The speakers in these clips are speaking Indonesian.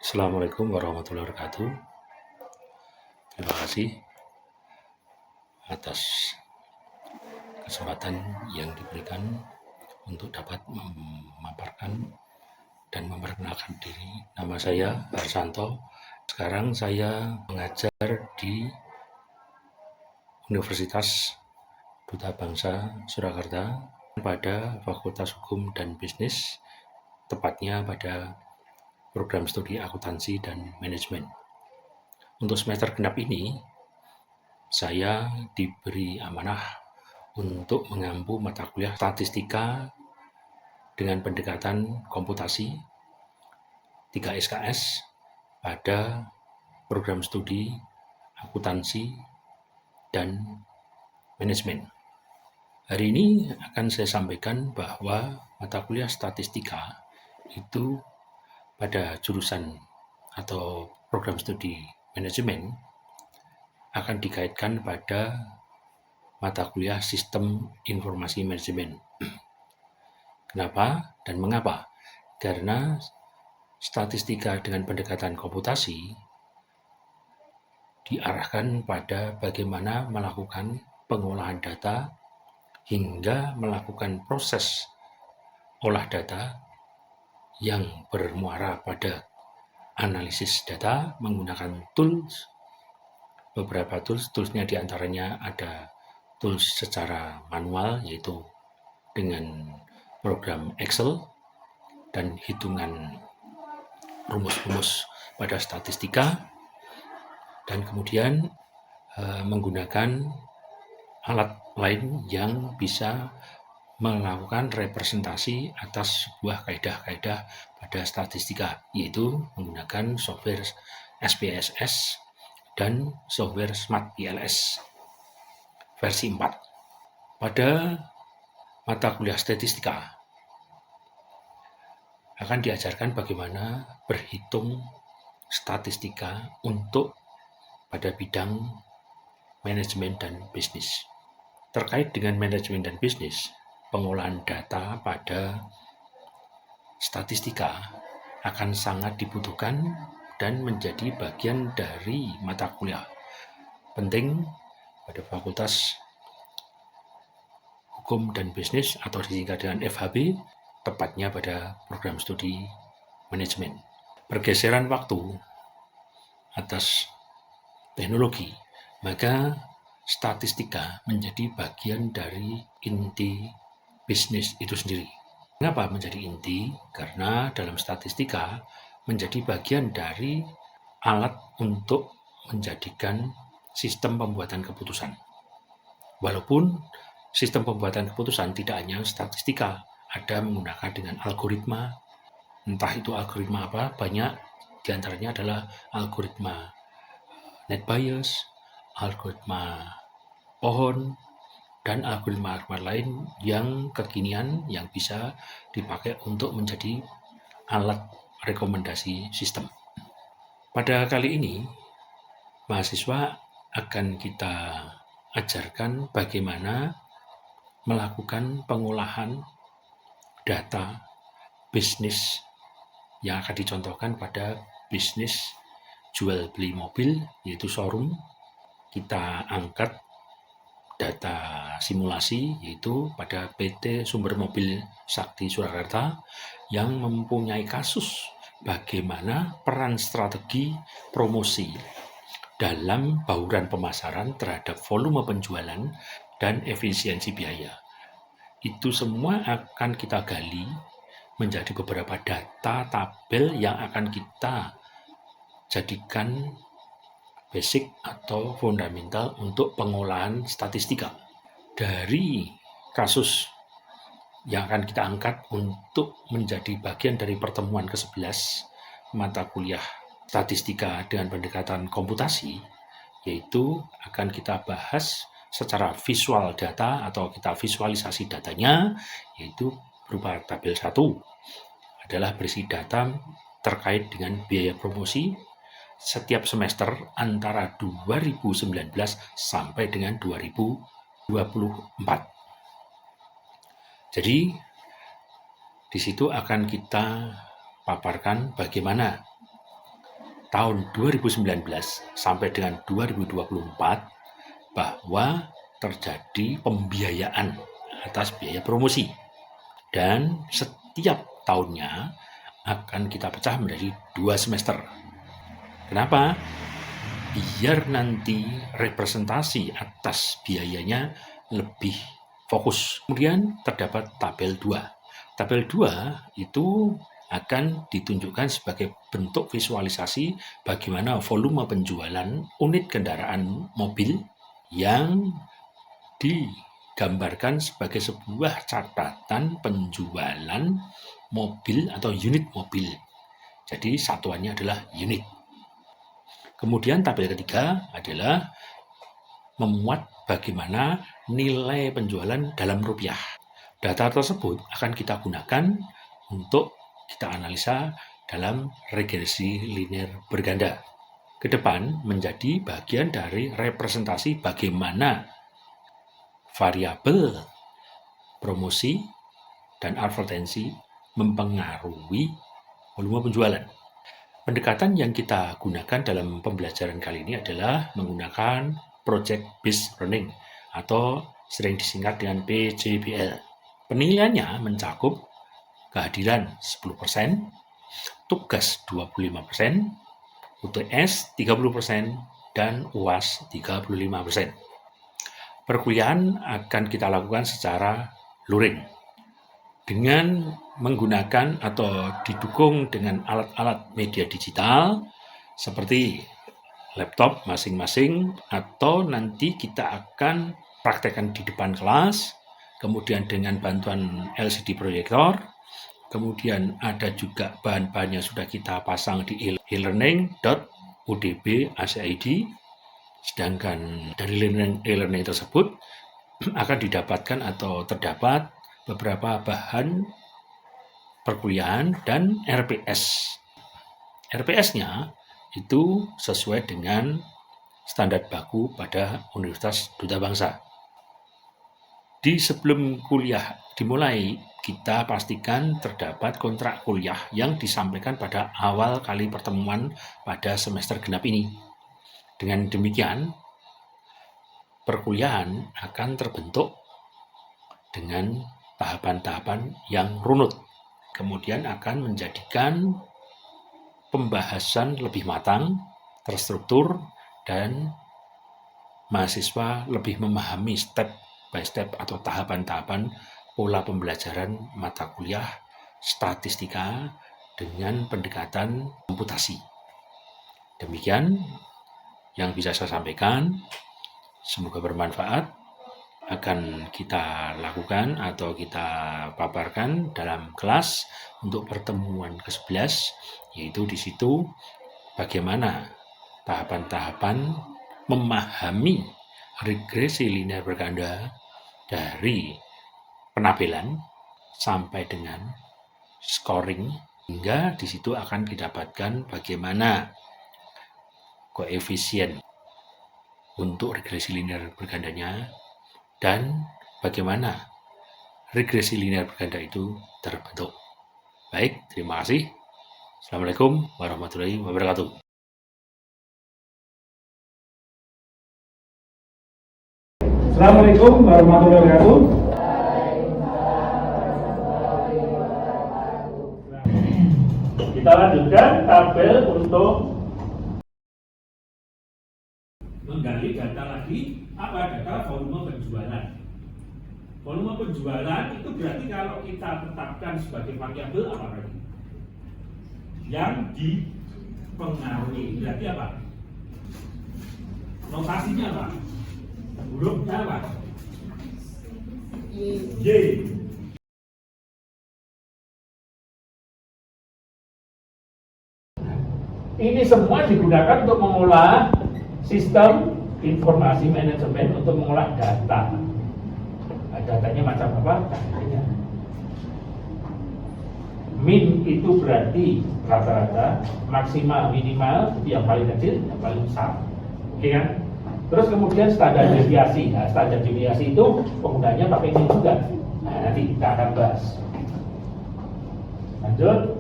Assalamualaikum warahmatullahi wabarakatuh. Terima kasih atas kesempatan yang diberikan untuk dapat memaparkan dan memperkenalkan diri. Nama saya Harsanto. Sekarang saya mengajar di Universitas Duta Bangsa Surakarta pada Fakultas Hukum dan Bisnis, tepatnya pada program studi akuntansi dan manajemen. Untuk semester genap ini, saya diberi amanah untuk mengampu mata kuliah statistika dengan pendekatan komputasi 3 SKS pada program studi akuntansi dan manajemen. Hari ini akan saya sampaikan bahwa mata kuliah statistika itu pada jurusan atau program studi manajemen akan dikaitkan pada mata kuliah sistem informasi manajemen. Kenapa dan mengapa? Karena statistika dengan pendekatan komputasi diarahkan pada bagaimana melakukan pengolahan data hingga melakukan proses olah data yang bermuara pada analisis data menggunakan tools. Beberapa toolsnya diantaranya ada tools secara manual, yaitu dengan program Excel dan hitungan rumus-rumus pada statistika, dan kemudian menggunakan alat lain yang bisa melakukan representasi atas sebuah kaidah-kaidah pada statistika, yaitu menggunakan software SPSS dan software Smart PLS versi 4. Pada mata kuliah statistika akan diajarkan bagaimana berhitung statistika untuk pada bidang manajemen dan bisnis. Terkait dengan manajemen dan bisnis, pengolahan data pada statistika akan sangat dibutuhkan dan menjadi bagian dari mata kuliah penting pada Fakultas Hukum dan Bisnis atau disingkat dengan FHB, tepatnya pada program studi manajemen. Pergeseran waktu atas teknologi, maka statistika menjadi bagian dari inti bisnis itu sendiri. Mengapa menjadi inti? Karena dalam statistika menjadi bagian dari alat untuk menjadikan sistem pembuatan keputusan. Walaupun sistem pembuatan keputusan tidak hanya statistika, ada menggunakan dengan algoritma, entah itu algoritma apa, banyak diantaranya adalah algoritma net bias, algoritma pohon, dan algoritma lain yang kekinian yang bisa dipakai untuk menjadi alat rekomendasi sistem. Pada kali ini, mahasiswa akan kita ajarkan bagaimana melakukan pengolahan data bisnis yang akan dicontohkan pada bisnis jual beli mobil, yaitu showroom. Kita angkat data simulasi, yaitu pada PT Sumber Mobil Sakti Surakarta yang mempunyai kasus bagaimana peran strategi promosi dalam bauran pemasaran terhadap volume penjualan dan efisiensi biaya. Itu semua akan kita gali menjadi beberapa data tabel yang akan kita jadikan basic atau fundamental untuk pengolahan statistika. Dari kasus yang akan kita angkat untuk menjadi bagian dari pertemuan ke-11 mata kuliah statistika dengan pendekatan komputasi, yaitu akan kita bahas secara visual data atau kita visualisasi datanya, yaitu berupa tabel 1 adalah berisi data terkait dengan biaya promosi setiap semester antara 2019 sampai dengan 2024. Jadi di situ akan kita paparkan bagaimana tahun 2019 sampai dengan 2024 bahwa terjadi pembiayaan atas biaya promosi, dan setiap tahunnya akan kita pecah menjadi 2 semester. Kenapa? Biar nanti representasi atas biayanya lebih fokus. Kemudian terdapat tabel 2. Tabel 2 itu akan ditunjukkan sebagai bentuk visualisasi bagaimana volume penjualan unit kendaraan mobil yang digambarkan sebagai sebuah catatan penjualan mobil atau unit mobil. Jadi satuannya adalah unit. Kemudian tabel ketiga adalah memuat bagaimana nilai penjualan dalam rupiah. Data tersebut akan kita gunakan untuk kita analisa dalam regresi linear berganda. Ke depan menjadi bagian dari representasi bagaimana variabel promosi dan advertensi mempengaruhi volume penjualan. Pendekatan yang kita gunakan dalam pembelajaran kali ini adalah menggunakan Project Based Learning atau sering disingkat dengan PJBL. Penilaiannya mencakup kehadiran 10%, tugas 25%, UTS 30%, dan UAS 35%. Perkuliahan akan kita lakukan secara luring dengan menggunakan atau didukung dengan alat-alat media digital seperti laptop masing-masing, atau nanti kita akan praktekkan di depan kelas, kemudian dengan bantuan LCD proyektor, kemudian ada juga bahan-bahan yang sudah kita pasang di e-learning.udb.ac.id. Sedangkan dari e-learning tersebut akan didapatkan atau terdapat beberapa bahan perkuliahan dan RPS. RPS-nya itu sesuai dengan standar baku pada Universitas Duta Bangsa. Di sebelum kuliah dimulai, kita pastikan terdapat kontrak kuliah yang disampaikan pada awal kali pertemuan pada semester genap ini. Dengan demikian, perkuliahan akan terbentuk dengan tahapan-tahapan yang runut. Kemudian akan menjadikan pembahasan lebih matang, terstruktur, dan mahasiswa lebih memahami step by step atau tahapan-tahapan pola pembelajaran mata kuliah statistika dengan pendekatan komputasi. Demikian yang bisa saya sampaikan, semoga bermanfaat, akan kita lakukan atau kita paparkan dalam kelas untuk pertemuan ke-11, yaitu di situ bagaimana tahapan-tahapan memahami regresi linear berganda dari penabelan sampai dengan scoring, hingga di situ akan didapatkan bagaimana koefisien untuk regresi linear bergandanya dan bagaimana regresi linear berganda itu terbentuk. Baik, terima kasih. Assalamualaikum warahmatullahi wabarakatuh. Assalamualaikum warahmatullahi wabarakatuh. Kita lanjutkan tabel untuk menggali data lagi. Apa data volume penjualan? Volume penjualan itu berarti kalau kita tetapkan sebagai variabel apa tadi? Yang dipengaruhi. Berarti apa? Notasinya apa? Hurufnya apa? Y. Ini semua digunakan untuk mengolah sistem informasi manajemen untuk mengolah data. Datanya macam apa? Datanya min itu berarti rata-rata, maksimal, minimal itu yang paling kecil, yang paling besar. Oke kan? Terus kemudian standar deviasi. Nah, standar deviasi itu penggunanya pakai min juga. Nah, nanti kita akan bahas. Lanjut.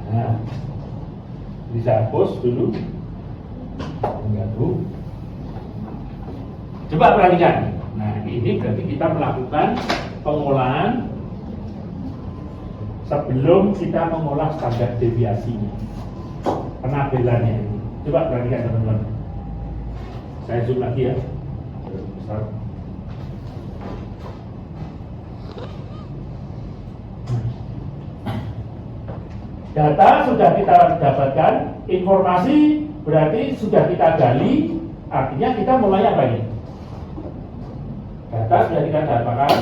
Nah, Bisa hapus dulu. Mengganggu. Coba perhatikan. Nah, ini berarti kita melakukan pengolahan sebelum kita mengolah standar deviasinya, penabelannya. Coba perhatikan teman-teman. Saya zoom lagi ya. Data sudah kita dapatkan, informasi berarti sudah kita gali, artinya kita mulai apa ini? Data sudah kita dapatkan,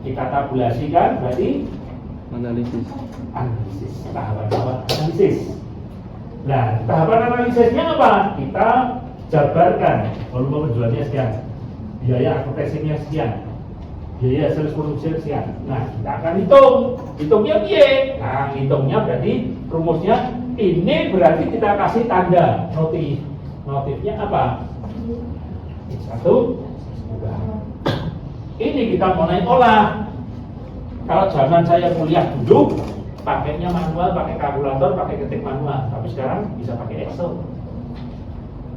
kita tabulasikan, berarti analisis. Tahapan analisis. Nah, tahapan analisisnya apa? Kita jabarkan volume penjualannya sekian, biaya advertisingnya sekian, biaya sales promotion sekian. Nah, kita akan hitungnya piye? Nah, hitungnya berarti rumusnya ini berarti kita kasih tanda notifnya apa? Satu, ini kita mulai olah. Kalau zaman saya kuliah dulu, pakainya manual, pakai kalkulator, pakai ketik manual. Tapi sekarang bisa pakai Excel,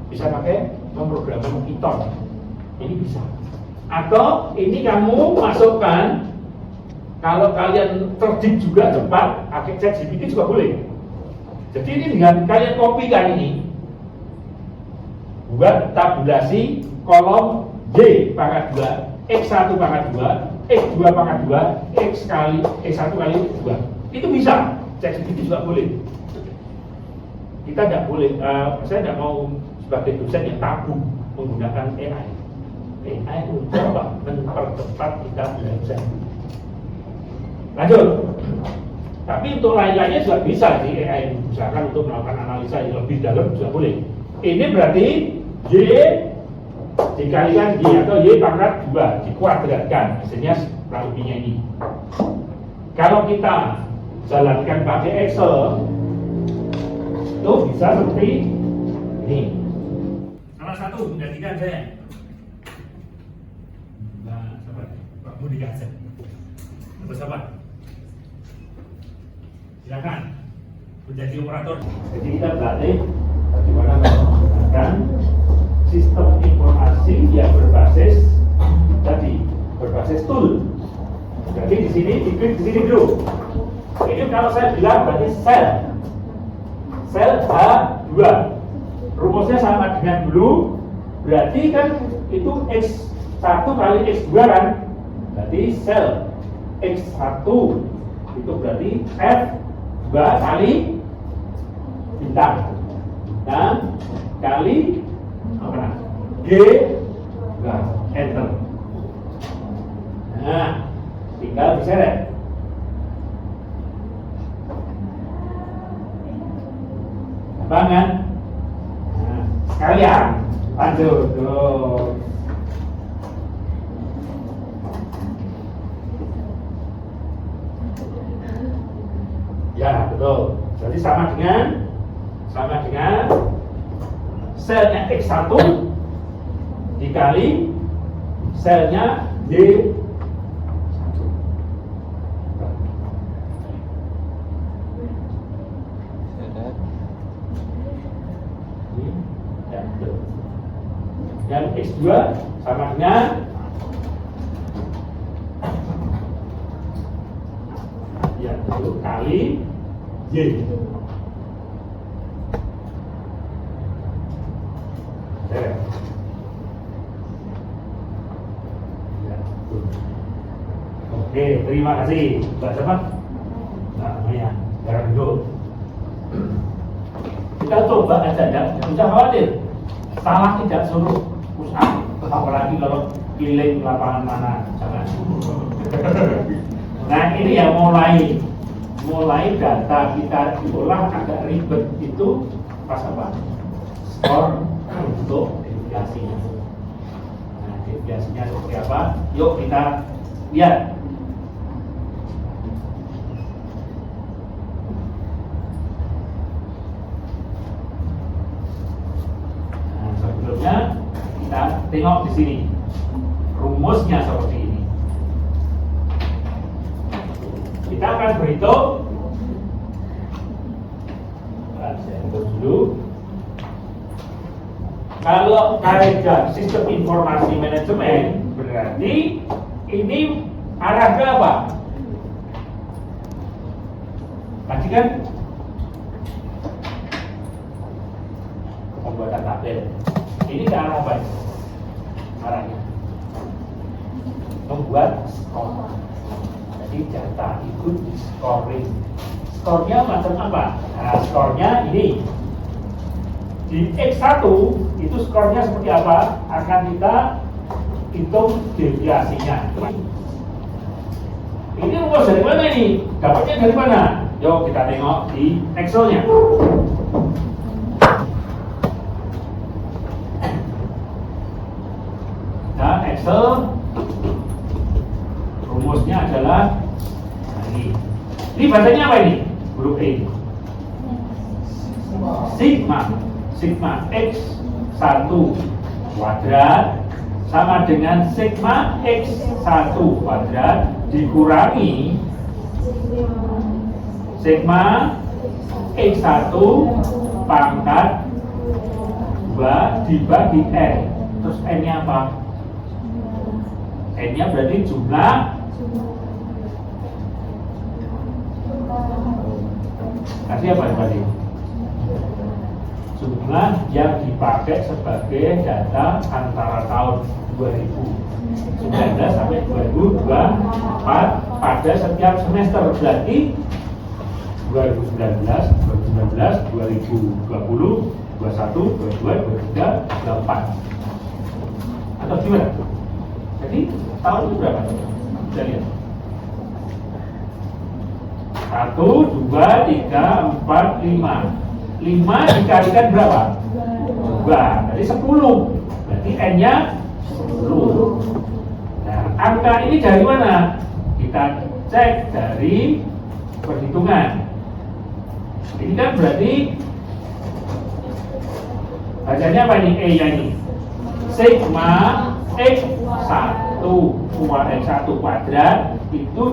bisa pakai pemrograman Python. Ini bisa. Atau ini kamu masukkan, kalau kalian terdik juga cepat, pakai ChatGPT juga boleh. Jadi ini dengan kalian kopikan ini, buat tabulasi kolom Y pangkat 2, X1 pangkat 2, X2 pangkat 2, X kali X1 kali X2. Itu bisa, ChatGPT juga boleh. Kita tidak boleh, saya tidak mau sebagai dosen yang tabu menggunakan AI. AI untuk apa? Mempercepat kita belajar. Lanjut. Tapi untuk lain-lainnya juga bisa sih AI, misalkan untuk melakukan analisa yang lebih dalam juga boleh. Ini berarti Y dikalikan Y atau Y pangkat 2 dikuadratkan, hasilnya kurang lebihnya ini. Kalau kita jalankan pakai Excel, itu bisa seperti ini. Salah satu menggantikan saya. Nah, sahabat, Pak Budi Kasem. Sahabat, silakan menjadi operator. Jadi kita berlatih bagaimana menggunakan sistem informasi yang berbasis tool. Jadi di sini diklik di sini dulu. Ini kalau saya bilang berarti sel H2. Rumusnya sama dengan dulu. Berarti kan itu X1 kali X2 kan? Berarti sel X1 itu berarti F2 kali bintang. Dan kali G, enter. Nah, tinggal diseret. Gampang kan? Nah, sekalian lanjut. Tuh. Ya, betul. Jadi sama dengan selnya X1 dikali selnya Y1. Dan X2 sama dengan ya itu kali Y. Oke, terima kasih Mbak siapa? Nah, namanya Garang dulu. Kita coba aja, jangan usah khawatir. Salah tidak suruh usaha, apalagi kalau pilih lapangan mana, jangan. Nah, ini ya mulai data kita diolah agak ribet itu pas apa? Skor untuk deviasinya. Nah, deviasinya seperti apa? Yuk kita lihat. Nah, sebelumnya kita tengok di sini rumusnya seperti ini. Kita akan berhitung. Saya hitung dulu. kaidah sistem informasi manajemen, berarti ini arah ke apa? Tadi kan pembuatan tabel. Ini ke arah apa? Arahnya membuat skor. Jadi data ikut di scoring. Skornya macam apa? Nah, skornya ini. Di X1 itu skornya seperti apa? Akan kita hitung deviasinya. Ini rumus dari mana ini? Dapatnya dari mana? Yuk kita tengok di Excel-nya. Nah, Excel rumusnya adalah ini. Ini bahasanya apa ini? Huruf E. Sigma X1 kuadrat sama dengan sigma X1 kuadrat dikurangi sigma X1 pangkat 2 dibagi N. Terus N-nya apa? N-nya berarti jumlah kasih apa tadi? Jumlah yang dipakai sebagai data antara tahun 2019 sampai 2024 pada setiap semester. Berarti 2019, 2020, 21, 22, 23, 24. Atau gimana? Jadi tahun itu berapa? Kita lihat. 1, 2, 3, 4, 5. 5 dikalikan berapa? 2. Berarti 10. Berarti N-nya 10. Nah, angka ini dari mana? Kita cek dari perhitungan. Ini kan berarti bacanya apa ini? E-nya ini. Sigma X1 kuadrat itu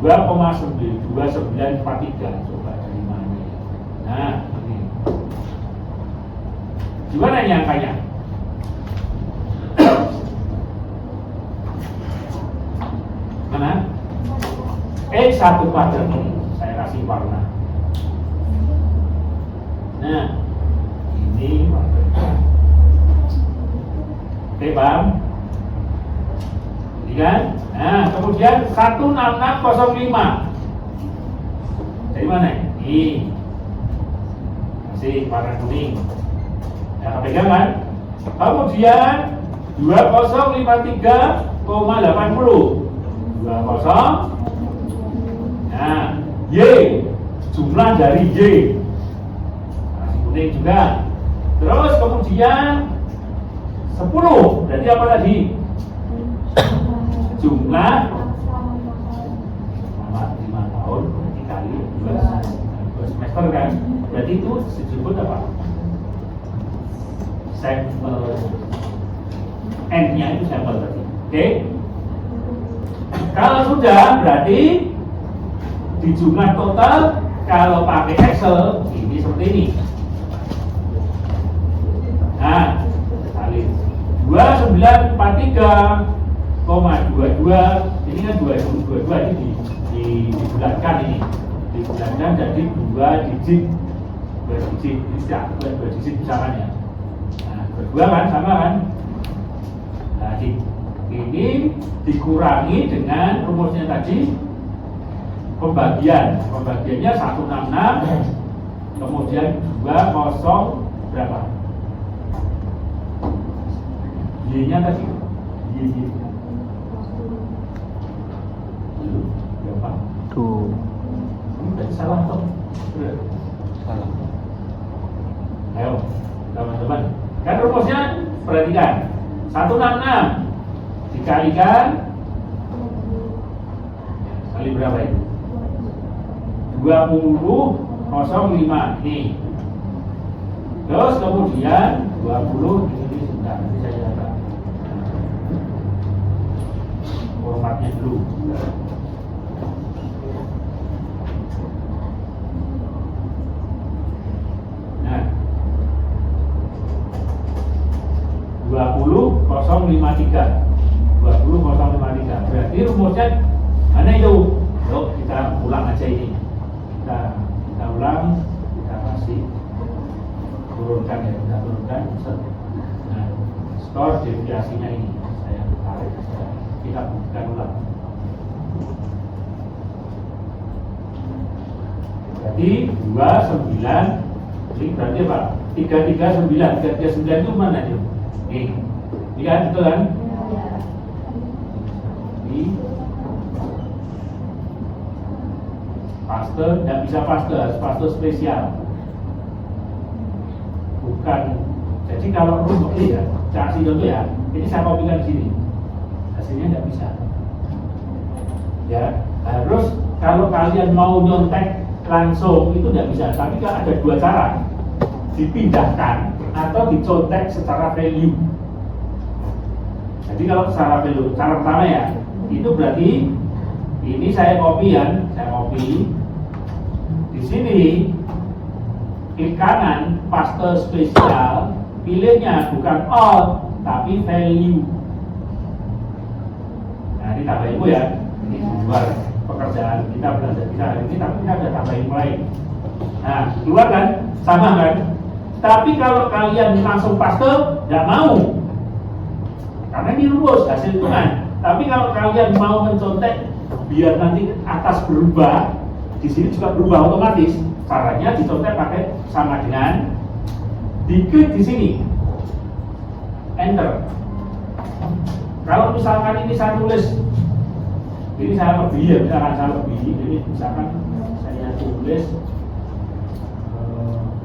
2,2943. Coba dari mana? Nah, ini. Gimana ini angkanya? Mana? X1 kuadrat ini saya kasih warna. Nah, ini warna. Oke, paham? Ini kan? Nah, kemudian 16605. Dari mana? Ini. Masih warna kuning. Nah, pegang kan? Kemudian 2053,80. 20. Nah, Y. Jumlah dari Y. Masih kuning juga. Terus kemudian 10. Berarti apa tadi? Jumlah 5 tahun dikali 2 semester kan? Berarti itu disebut apa? Sampel. N-nya itu sampel tadi. Oke? Kalau sudah berarti di jumlah total kalau pakai Excel ini seperti ini. Nah, kali 2943,22 ini kan 2022 ini dibulatkan ini. Dibulatkan jadi 2 digit tidak 2 digit misalnya. Nah, berdua kan sama kan? Nah, ini dikurangi dengan rumusnya tadi pembagiannya 166 kemudian 20 berapa? Y-nya tadi Y berapa? Tuh. Udah salah toh? Salah. Ayo teman-teman, kan rumusnya perhatikan 166 dikalikan kali berapa itu? 20,05 nih. Terus kemudian 20 ini sudah nanti saya catat. Formatnya dulu. Nah, 20,05 20,53. Berarti rumusnya mana itu? Yuk kita ulang aja ini. Kita ulang, kita kasih turunkan ya, kita turunkan. Nah, skor deviasinya ini saya tarik saja. Kita bukan ulang. Berarti 29, ini berarti apa? 339 itu mana itu? Ini kan, betul kan? Ini paste, tidak bisa paste, harus paste spesial. Bukan. Jadi kalau rumus ini ya, saya kasih contoh ya. Ini saya kopikan di sini. Hasilnya tidak bisa. Ya, harus kalau kalian mau nyontek langsung itu tidak bisa. Tapi kan ada dua cara. Dipindahkan atau dicontek secara value. Jadi kalau secara value, cara pertama ya, itu berarti ini saya copy kan, saya copy. Di sini klik kanan, paste spesial, pilihnya bukan all, tapi value. Nah ini tambah ilmu ya, ini di luar pekerjaan kita belajar kita hari ini, tapi kita ada tambahin mulai. Nah keluar kan, sama kan? Tapi kalau kalian langsung paste, tidak mau, karena ini rumus hasil hitungan. Tapi kalau kalian mau mencontek biar nanti atas berubah, di sini juga berubah otomatis. Caranya dicontek pakai sama dengan diklik di sini, enter. Kalau misalkan ini saya tulis, ini saya lebih ya, misalkan saya lebih, ini misalkan saya tulis,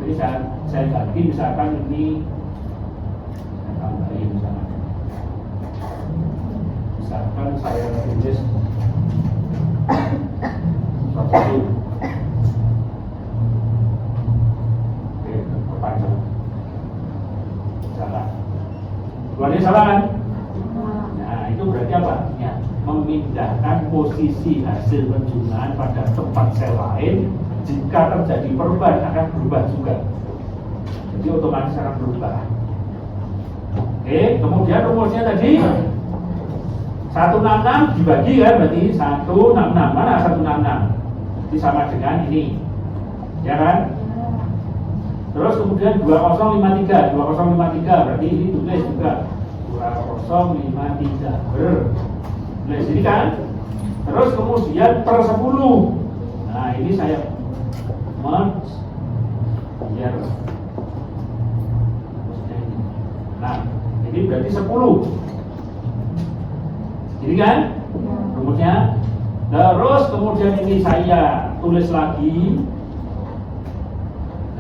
ini saya ganti misalkan ini saya tambahin misalkan. Misalkan saya tulis satu, oke, perpanjang, salah, keluarnya salah kan? Nah itu berarti apa? Ya, memindahkan posisi hasil penjumlahan pada tempat sel lain. Jika terjadi perubahan akan berubah juga, jadi otomatis akan berubah. Oke, kemudian rumusnya tadi 166 dibagi kan, berarti 166. Mana 166? Jadi sama dengan ini, ya kan? Terus kemudian 2053 berarti ini tulis juga 2053 tulis ini kan? Terus kemudian per 10. Nah ini saya merge biar nah ini berarti 10. Jadi kan rumusnya. Terus kemudian ini saya tulis lagi.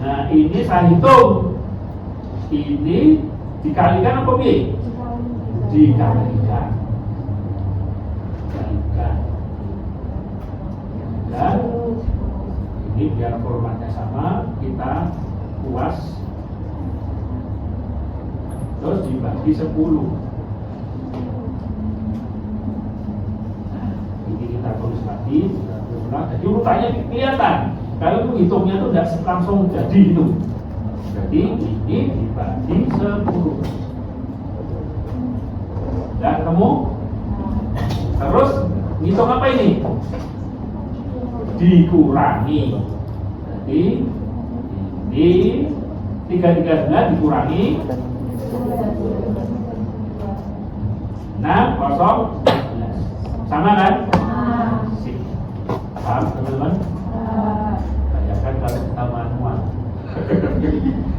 Nah ini saya hitung. Ini dikalikan apa bi? Dikalikan. Dan ini biar formatnya sama, kita puas. Terus dibagi 10. Ini kita tulis lagi, jadi urutannya kelihatan. Kalau itu hitungnya itu tidak langsung jadi itu. Jadi ini dibagi 10. Sudah ketemu? Terus hitung apa ini? Dikurangi. Jadi ini 339 dikurangi 6, 0, 11. Sama kan? Sip. Paham teman-teman? Bayangkan kalau kita manual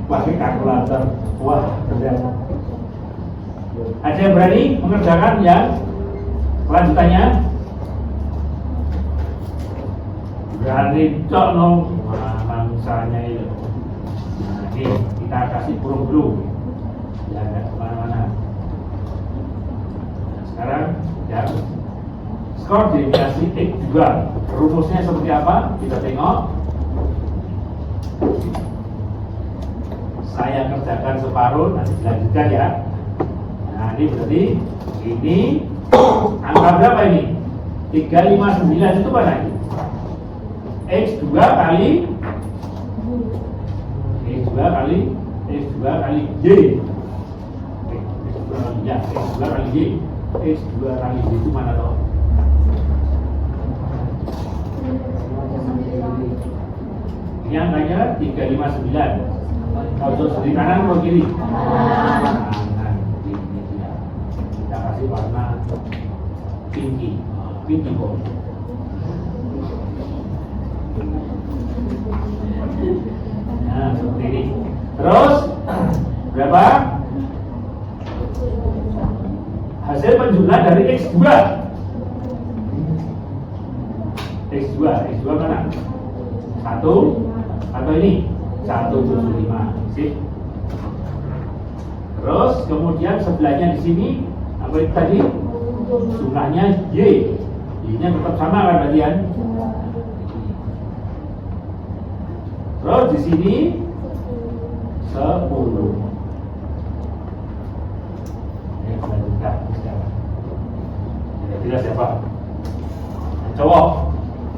pakai kalkulator. Wah, keren. Ada yang berani mengerjakan yang kelanjutannya? Berani cok nong. Wah, mangsanya itu. Nah, ini kita kasih burung dulu. Ya, nggak kemana-mana. Nah, sekarang ya skor deviasi X2. Rumusnya seperti apa? Kita tengok. Saya kerjakan separuh, nanti dilanjutkan ya. Nah ini berarti ini angka berapa ini? 359 itu mana ini? X2 kali X2 kali Y. Oke, X2 Ya, X2 kali Y. X2 kali Y itu mana toh? Ini angkanya 359. Kalau di kanan atau kiri? Kanan. Ini dia. Kita kasih warna pinky. Pinky kok. Nah, seperti ini. Terus berapa? Hasil penjumlahan dari X2. X2 mana? 1 atau ini? 175. Sip. Terus kemudian sebelahnya di sini apa itu tadi? Jumlahnya Y. Y-nya tetap sama kan bagian? Terus di sini 10. Ini lanjutkan sekarang. Jelas ya Pak? Cowok.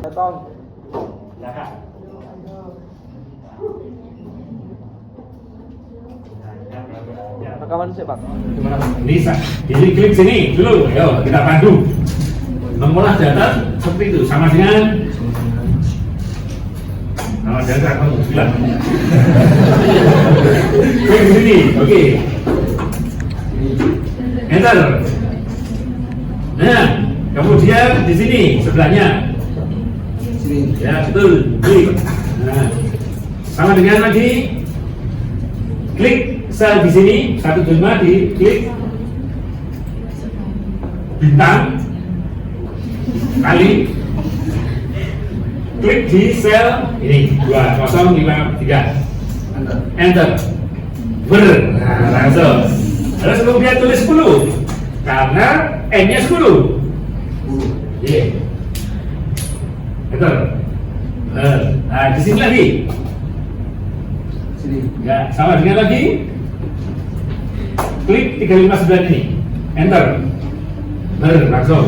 Betul. Silakan. Rekaman sih Pak. Bisa. Jadi klik sini dulu. Ayo kita pandu. Mengolah data seperti itu sama dengan jangan kamu bilang. Klik sini, oke. Enter. Nah, kemudian di sini sebelahnya. Ya betul. Klik. Nah, sama dengan lagi. Klik sel di sini 125 di klik bintang kali klik di sel ini 2053 enter nah, langsung terus kemudian tulis 10 karena n nya 10 yeah. Enter nah di sini lagi ya sama dengan lagi klik 359 ini enter langsung